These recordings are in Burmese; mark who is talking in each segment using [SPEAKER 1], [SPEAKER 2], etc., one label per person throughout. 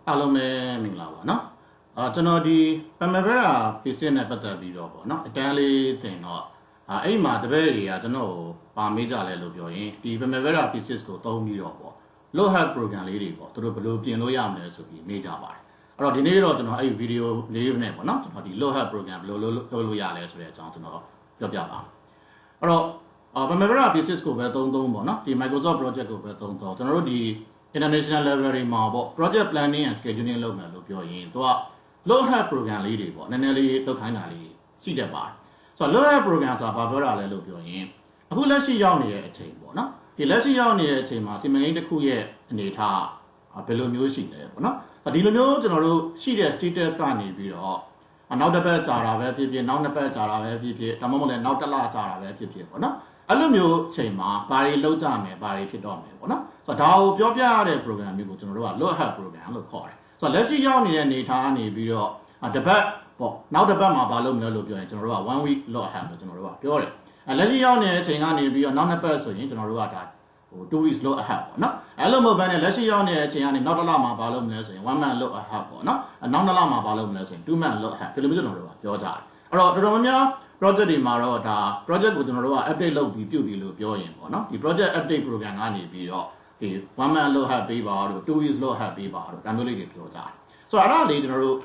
[SPEAKER 1] အားလုံးပဲမင်္ဂလာပါเนาะကျွန်တော်ဒီ Primavera PC နဲ့ပတ်သက်ပြီးတော့ပေါ့เนาะအတန်းလေးသင်တော့အဲ့မှာတပည့်တွေကကျွန်တော်ပါမေးကြလဲလို့ပြောရင်ဒီ Primavera PC ကိုသုံးပြီးတော့ပေါ့ low help program လေးတွေပေါ့သူတို့ဘယ်လိုပြင်လို့ရမလဲဆိုပြီးမေးကြပါတယ်အဲ့တော့ဒီနေ့တော့ကျွန်တော်အဲ့ဗီဒီယိုလေးနဲ့ပေါ့เนาะကျွန်တော်ဒီ low help program ဘယ်လိုလုပ်လို့ရလဲဆိုတဲ့အကြောင်းကျွန်တော်ပြောပြပါအဲ့တော့Primavera PC ကိုပဲသုံးပေါ့เนาะဒီ Microsoft project ကိုပဲသုံးကျွန်တော်တို့ဒီinternational level တွေမှာပေါ့ project planning and scheduling လုပ်မယ်လို့ပြောရင်သူက low help program လေးတွေပေါ့နည်းနည်းလေးလုပ်ခိုင်းတာလေးရှိတတ်ပါတယ်ဆိုတော့ low help program ဆိုတာဘာပြောတာလဲလို့ပြောရင်အခုလက်ရှိရောက်နေတဲ့အချိန်ပေါ့နော်ဒီလက်ရှိရောက်နေတဲ့အချိန်မှာစီမံကိန်းတစ်ခုရဲ့အနေအထားဘယ်လိုမျိုးရှိလဲပေါ့နော်ဒီလိုမျိုးကျွန်တော်တို့ရှိတဲ့ status ကနေပြီးတော့နောက်တစ်ပတ်ကြာတာပဲဖြစ်ဖြစ်နောက်နှစ်ပတ်ကြာတာပဲဖြစ်ဖြစ်ဒါမှမဟုတ်လည်းနောက်တစ်လကြာတာပဲဖြစ်ဖြစ်ပေါ့နော်အဲ့လိုမျိုးအချိန်မှာဘာတွေလုပ်ကြမယ်ဘာတွေဖြစ်တော့မယ်ပေါ့နော်ဆိုတော့ဒါကိုပြောပြရတဲ့ program မျိုးကိုကျွန်တော်တို့က low help program လို့ခေါ်တယ်ဆိုတော့လက်ရှိရောက်နေတဲ့အနေအထားကနေပြီးတော့တစ်ပတ်ပေါ့နောက်တစ်ပတ်မှာဘာလုပ်မလဲလို့ပြောရင်ကျွန်တော်တို့က1 week low help လို့ကျွန်တော်တို့ကပြောတယ်လက်ရှိရောက်နေတဲ့အချိန်ကနေပြီးတော့နောက်နှစ်ပတ်ဆိုရင်ကျွန်တော်တို့ကဒါ2 weeks low help ပေါ့နော်အဲ့လိုမဟုတ်ဘဲနဲ့လက်ရှိရောက်နေတဲ့အချိန်ကနေနောက်တစ်လမှာဘာလုပ်မလဲဆိုရင်1 month low help ပေါ့နော်နောက်နှစ်လမှာဘာလုပ်မလဲဆိုရင်2 month low help ဒီလိုမျိုးကျွန်တော်တို့ကပြောကြတယ်အဲ့တော့တော်တော်များများ project တွေမှာတော့ဒါ project ကိုကျွန်တော်တို့က update လုပ်ပြီးပြုတ်ပြီးလို့ပြောရင်ပေါ့နော်ဒီ project update program ကနေပြီးတော့ဒီ1 month low help ပေးပါတော့2 weeks low help ပေးပါတော့ဒါမျိုးလေးတွေပြောကြတယ်ဆိုတော့အဲ့ဒါလေးကျွန်တော်တို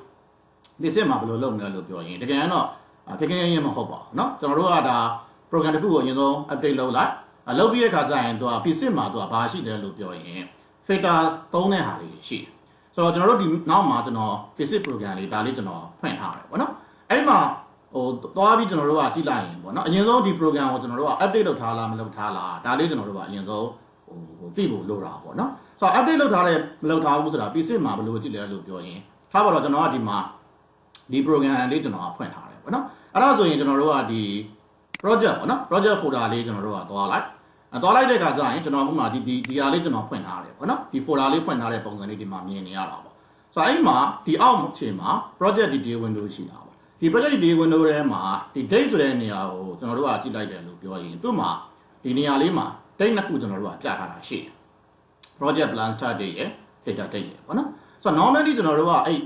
[SPEAKER 1] ့ဒီစစ်မှာဘယ်လိုလုပ်မလဲလို့ပြောရင်တကယ်တော့ခက်ခဲရင်မဟုတ်ပါဘူးเนาะကျွန်တော်တို့ကဒါ program တစ်ခုကိုအရင်ဆုံး update လုပ်လိုက်လုပ်ပြီးတဲ့အခါကျရင်သူက PC မှာသူကဘာရှိတယ်လို့ပြောရင် filter သုံးတဲ့ဟာလေးရှိတယ်ဆိုတော့ကျွန်တော်တို့ဒီနောက်မှာကျွန်တော် PC program လေးဒါလေးကျွန်တော်ဖွင့်ထားတယ်ပေါ့နော်အဲ့မှာသွားပြီးကျွန်တော်တို့ကကြည့်လိုက်ရင်ပေါ့နော်အရင်ဆုံးဒီ program ကိုကျွန်တော်တို့က update လုပ်ထားလားမလုပ်ထားလားဒါလေးကျွန်တော်တို့ကအရင်ဆုံးသိဖို့လိုတာပေါ့နော်ဆိုတော့ update လုပ်ထားတယ်မလုပ်ထားဘူးဆိုတာ PC မှာဘယ်လိုကြည့်လဲလို့ပြောရင်ထားပါတော့ကျွန်တော်ကဒီမှာဒီ program လေးကျွန်တော်ကဖွင့်ထားတယ်ပေါ့နော်အဲ့ဒါဆိုရင်ကျွန်တော်တို့ကဒီ project ပေါ့နော် project folder လေးကျွန်တော်တို့ကသွားလိုက်တဲ့အခါကျရင်ကျွန်တော်အခုမှဒီဟာလေးကျွန်တော်ဖွင့်ထားတယ်ပေါ့နော်ဒီ folder လေးဖွင့်ထားတဲ့ပုံစံလေးဒီမှာမြင်နေရတာပေါ့ဆိုတော့အဲ့မှာဒီအောက်ခြေမှာ project detail window ရှိတာပေါ့ဒီ project detail window ထဲမှာဒီ date ဆိုတဲ့နေရာကိုကျွန်တော်တို့ကကြည့်လိုက်တယ်လို့ပြောရင်သူ့မှာဒီနေရာလေးမှာ date နှစ်ခုကျွန်တော်တို့ကပြထားတာရှိတယ် project plan start date ရယ် data date ရယ်ပေါ့နော်ဆိုတော့ normally ကျွန်တော်တို့ကအဲ့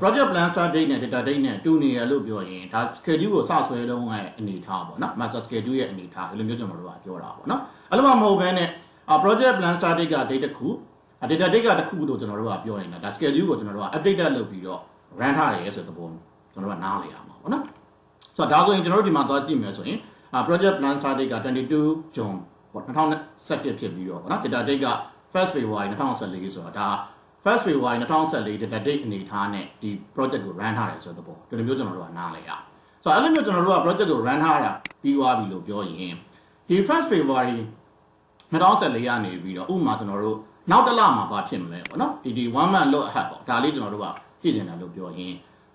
[SPEAKER 1] project plan start date နဲ့ data date နဲ့တူနေရလို့ပြောရင်ဒါ schedule ကိုစဆွဲလုံးရဲ့အနေထားပေါ့နော် master schedule ရဲ့အနေထားဒီလိုမျိုးကျွန်တော်တို့ကပြောတာပေါ့နော်အဲ့လိုမှမဟုတ်ဘဲနဲ့project plan start date က date တစ်ခု data date ကတစ်ခုလို့ကျွန်တော်တို့ကပြောနေတာဒါ schedule ကိုကျွန်တော်တို့က update လုပ်ပြီးတော့ run ထားရဲဆိုတဲ့ပုံကျွန်တော်တို့ကနားလည်ရမှာပေါ့နော်ဆိုတော့ဒါဆိုရင်ကျွန်တော်တို့ဒီမှာသွားကြည့်မယ်ဆိုရင်project plan start date က22 June ပေါ့2017ဖြစ်ပြီးတော့ပေါ့နော် data date က 1st February 2014ဆိုတော့ဒါ 1st February 2014 data date အနေထားနဲ့ဒီ project ကို run ထားတယ်ဆိုတဲ့ပုံဒီလိုမျိုးကျွန်တော်တို့ကနားလည်ရဆိုတော့အဲ့လိုမျိုးကျွန်တော်တို့က project ကို run ထားတာပြီးသွားပြီလို့ပြောရင်ဒီ 1st February 2014ကနေပြီးတော့ဥပမာကျွန်တော်တို့နောက်တစ်လမှာဘာဖြစ်မလဲပေါ့နော်ဒီ1 month load ahead ပေါ့ဒါလေးကျွန်တော်တို့ကကြည့်ချင်တယ်လို့ပြောရင်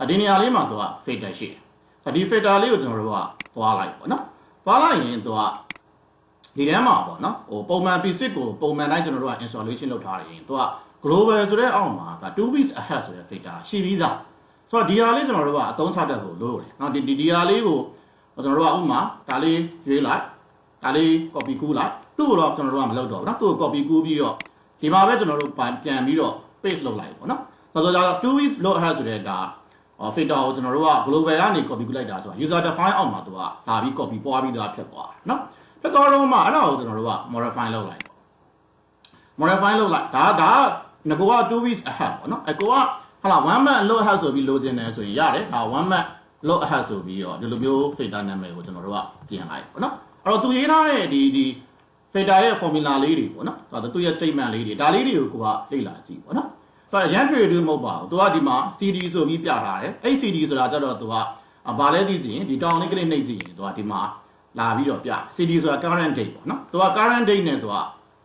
[SPEAKER 1] ဒီနေရာလေးမှာသူက filter ရှိတယ်ဒီ filter လေးကိုကျွန်တော်တို့ကသွားလိုက်ပေါ့နော်သွားလိုက်ရင်သူကဒီထဲမှာပေါ့နော်ပုံမှန် PC ကိုပုံမှန်တိုင်းကျွန်တော်တို့က installation လုပ်ထားရင်သူက global ဆိုတဲ့အောက်မှာဒါ2 weeks ahead ဆိုတဲ့ filter ရှိပြီးသားဆိုတော့ဒီဟာလေးကျွန်တော်တို့ကအသုံးချတတ်ဖို့လိုတယ်เนาะဒီဟာလေးကိုကျွန်တော်တို့ကဥပမာဒါလေးရွေးလိုက်ဒါလေး copy ကူးလိုက်သူ့ကိုတော့ကျွန်တော်တို့ကမလုပ်တော့ဘူးเนาะသူ့ကို copy ကူးပြီးတော့ဒီမှာပဲကျွန်တော်တို့ပြန်ပြီးတော့ paste လုပ်လိုက်ပေါ့เนาะဆိုတော့2 weeks load ahead ဆိုတဲ့ဒါfilter ကိုကျွန်တော်တို့က global ကနေ copy ကူးလိုက်တာဆိုတာ user define အောက်မှာသူကလာပြီး copy ပွားပြီးသားဖြစ်သွားတယ်เนาะဖြစ်သွားတော့မှအဲ့ဒါကိုကျွန်တော်တို့က modify လုပ်လိုက်ပေါ့ modify လုပ်လိုက်ဒါငါက2 weeks ahead ပေါ့နော်အကိုကဟာလာ1 month load ahead ဆိုပြီးလိုချင်တယ်ဆိုရင်ရတယ်ဒါ1 month load ahead ဆိုပြီးတော့ဒီလိုမျိုး filter နာမည်ကိုကျွန်တော်တို့ကပြင်လိုက်ပေါ့နော်အဲ့တော့သူရေးထားတဲ့ဒီ filter ရဲ့ formula လေးတွေပေါ့နော်ဆိုတော့သူရဲ့ statement လေးတွေဒါလေးတွေကိုကိုကလေ့လာကြည့်ပေါ့နော်ဆိုတော့ run trade မဟုတ်ပါဘူးသူကဒီမှာ CD ဆိုပြီးပြထားတယ်အဲ့ CD ဆိုတာကြတော့သူကဘာလဲသိကြည့်ရင်ဒီတောင်းလေးကလေးနှိပ်ကြည့်ရင်သူကဒီမှာလာပြီးတော့ပြ CD ဆိုတာ current date ပေါ့နော်သူက current date နဲ့သူက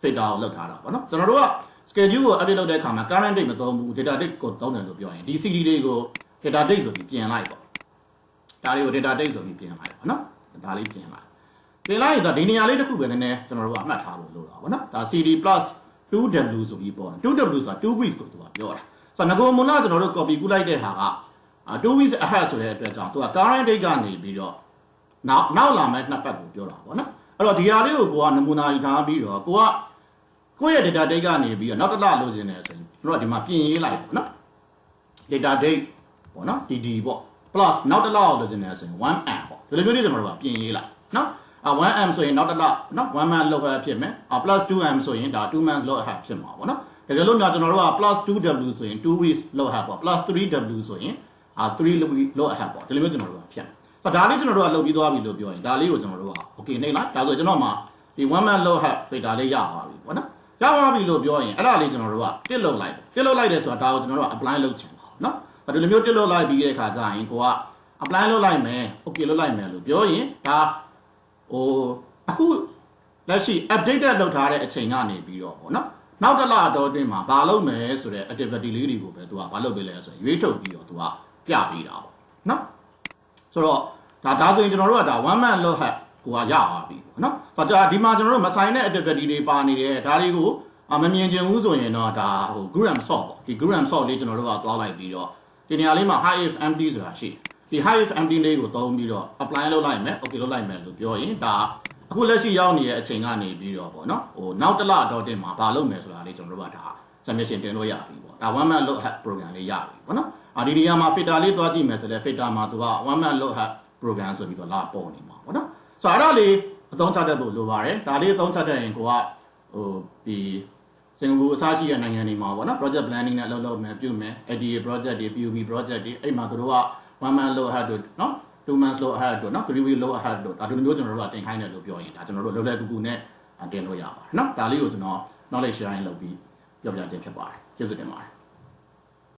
[SPEAKER 1] filter ကိုလောက်ထားတာပေါ့နော်ကျွန်တော်တို့ကschedule ကို update လုပ်တဲ့အခါမှာ current date မသုံးဘူး data date ကိုသုံးတယ်လို့ပြောရင်ဒီ CD လေးကို data date ဆိုပြီးပြင်လိုက်ပေါ့ဒါလေးကို data date ဆိုပြီးပြင်လိုက်ပေါ့နော်ဒါလေးပြင်လိုက်ရင်ဒီနေရာလေးတစ်ခုပဲနည်းနည်းကျွန်တော်တို့ကအမှတ်ထားဖို့လိုတာပေါ့နော်ဒါ CD plus 2W ဆိုပြီးပေါ့နော် 2W ဆိုတာ2 weeks ကိုသူကပြောတာဆိုတော့ငကိုမွန်လာကျွန်တော်တို့ copy ကူးလိုက်တဲ့ဟာက2 weeks ahead ဆိုတဲ့အတွက်ကြောင့်သူက current date ကနေပြီးတော့နောက်လာမယ့်နှစ်ပတ်ကိုပြောတာပေါ့နော်အဲ့တော့ဒီဟာလေးကိုကနမူနာယူထားပြီးတော့ကိုယ့်ရဲ့ data date ကနေပြီးတော့နောက်တစ်လလိုချင်တယ်ဆိုရင်တို့ကဒီမှာပြင်ရေးလိုက်ပေါ့နော် data date ပေါ့နော် dd ပေါ့ plus နောက်တစ်လောက်တော့ကျင်နေဆိုရင် 1m ပေါ့ဒီလိုမျိုးလေးကျွန်တော်တို့ကပြင်ရေးလိုက်နော်1m ဆိုရင်နောက်တစ်လောက်နော်1 month လောက်ပဲဖြစ်မယ် plus 2m ဆိုရင်ဒါ2 month လောက်ဖြစ်မှာပေါ့နော်တကယ်လို့များကျွန်တော်တို့က plus 2w ဆိုရင်2 weeks လောက်ဟာပေါ့ plus 3w ဆိုရင်3လောက်ဟာပေါ့ဒီလိုမျိုးကျွန်တော်တို့ကဖြစ်ဆိုတော့ဒါလေးကျွန်တော်တို့ကလုပ်ပြီးသွားပြီလို့ပြောရင်ဒါလေးကိုကျွန်တော်တို့က okay နေလားဒါဆိုကျွန်တော်မှဒီ1 month လောက်ဟာ filter လေးရပါပြီပေါ့နော်ရပါပြီလို့ပြောရင်အဲ့ဒါလေးကျွန်တော်တို့ကတစ်လုပ်လိုက်တယ်ဆိုတာဒါကိုကျွန်တော်တို့က apply လုပ်ချင်ပါနော်ဒီလိုမျိုးတစ်လုပ်လိုက်ပြီးတဲ့အခါကျရင်ကိုက apply လုပ်လိုက်မယ် okay လုပ်လိုက်မယ်လို့ပြောရင်ဒါအခုလက်ရှိ updated လုပ်ထားတဲ့အချိန်ကနေပြီးတော့ပေါ့နော်နောက်တစ်လတော့အတွင်းမှာဘာလုပ်မယ်ဆိုတဲ့ activity လေးတွေကိုပဲသူကဘာလုပ်ပေးလဲဆိုရင်ရွေးထုတ်ပြီးတော့သူကပြပေးတာပေါ့နော်ဆိုတော့ဒါဆိုရင်ကျွန်တော်တို့ကဒါ1 month လောက်ဟက်ကိုကရပါပြီပေါ့နော်ဆိုတော့ဒီမှာကျွန်တော်တို့မဆိုင်တဲ့ activity တွေပါနေတယ်ဒါတွေကိုမမြင်ချင်ဘူးဆိုရင်တော့ဒါgroup and sort ပေါ့ဒီ group and sort လေးကျွန်တော်တို့ကသွားလိုက်ပြီးတော့ဒီနေရာလေးမှာ high if empty ဆိုတာရှိဒီ high if empty လေးကိုသုံးပြီးတော့ apply လုပ်လိုက်မယ် okay လုပ်လိုက်မယ်လို့ပြောရင်ဒါအခုလက်ရှိရောက်နေတဲ့အချိန်ကနေပြီးတော့ပေါ့နော်နောက်တစ်လတော့တင်မှာဘာလုပ်မယ်ဆိုတာလေးကျွန်တော်တို့ကဒါ submission တင်လို့ရပြီပေါ့ဒါ 1 month လောက် program လေးရပြီပေါ့နော်ဒီနေရာမှာ filter လေးတွားကြည့်မယ်ဆိုတော့ filter မှာသူက1 month လောက် program ဆိုပြီးတော့လာပေါ်နေမှာပေါ့နော်ဆိုတော့အဲ့ဒါလေးအသုံးချတတ်ဖို့လိုပါတယ်ဒါလေးအသုံးချတတ်ရင်ကိုကဒီစင်ကာပူအစားရှိတဲ့နိုင်ငံတွေမှာပေါ့နော် project planning နဲ့လုပ်မယ်ပြုမယ် ADA project တွေ PUB project တွေအဲ့မှာသူတို့က1 month လောက် တို့နော်2 months လောက် တို့နော်3 week လောက် တို့ဒါဒီလိုမျိုးကျွန်တော်တို့ကတင်ခိုင်းတယ်လို့ပြောရင်ဒါကျွန်တော်တို့လွယ်ကူကူနဲ့တင်လို့ရပါတယ်နော်ဒါလေးကိုကျွန်တော် knowledge sharing လုပ်ပြီးပြောပြခြင်းဖြစ်ပါတယ်ကျေးဇူးတင်ပါတယ်